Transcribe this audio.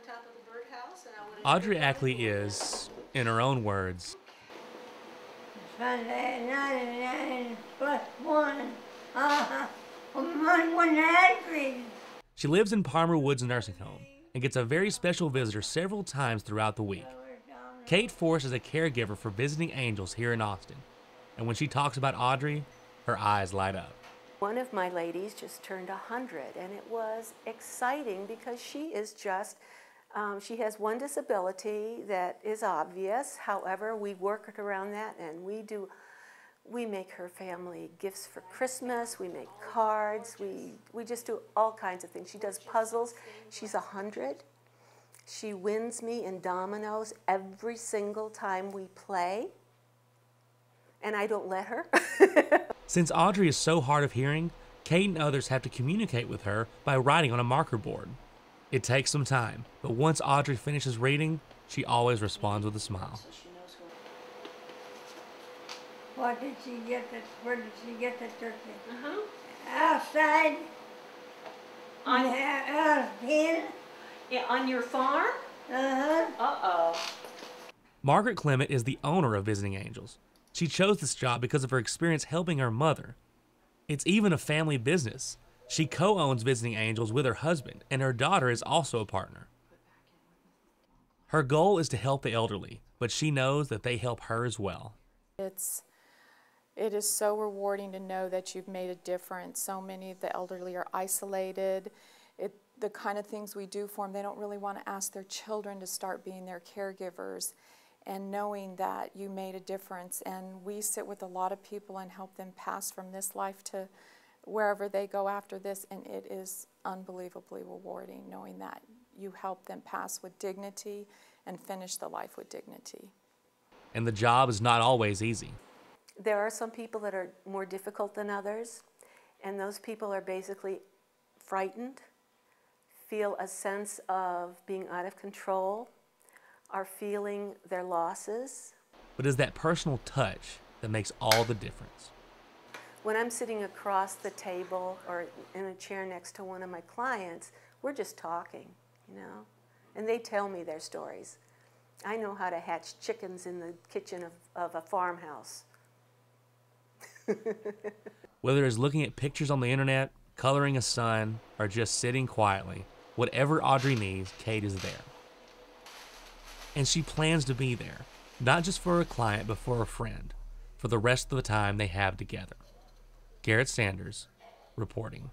top of the birdhouse, and I would. Audrey Ackley is, in her own words, Sunday, 99 plus 1. 100. She lives in Palmer Woods Nursing Home and gets a very special visitor several times throughout the week. Kate Forrest is a caregiver for Visiting Angels here in Austin, and when she talks about Audrey, her eyes light up. One of my ladies just turned 100, and it was exciting because she is just, she has one disability that is obvious. However, we worked around that, and we make her family gifts for Christmas, we make cards, we just do all kinds of things. She does puzzles. She's 100. She wins me in dominoes every single time we play, and I don't let her. Since Audrey is so hard of hearing, Kate and others have to communicate with her by writing on a marker board. It takes some time, but once Audrey finishes reading, she always responds with a smile. What did she get? Where did she get the turkey? Outside. On in. Yeah, on your farm? Uh-oh. Margaret Clement is the owner of Visiting Angels. She chose this job because of her experience helping her mother. It's even a family business. She co-owns Visiting Angels with her husband, and her daughter is also a partner. Her goal is to help the elderly, but she knows that they help her as well. It is so rewarding to know that you've made a difference. So many of the elderly are isolated. The kind of things we do for them, they don't really want to ask their children to start being their caregivers. And knowing that you made a difference, and we sit with a lot of people and help them pass from this life to wherever they go after this, and it is unbelievably rewarding knowing that you help them pass with dignity and finish the life with dignity. And the job is not always easy. There are some people that are more difficult than others, and those people are basically frightened, feel a sense of being out of control, are feeling their losses. But it's that personal touch that makes all the difference. When I'm sitting across the table or in a chair next to one of my clients, we're just talking, you know, and they tell me their stories. I know how to hatch chickens in the kitchen of a farmhouse. Whether it's looking at pictures on the internet, coloring a sun, or just sitting quietly, whatever Audrey needs, Kate is there. And she plans to be there, not just for a client, but for a friend, for the rest of the time they have together. Garrett Sanders, reporting.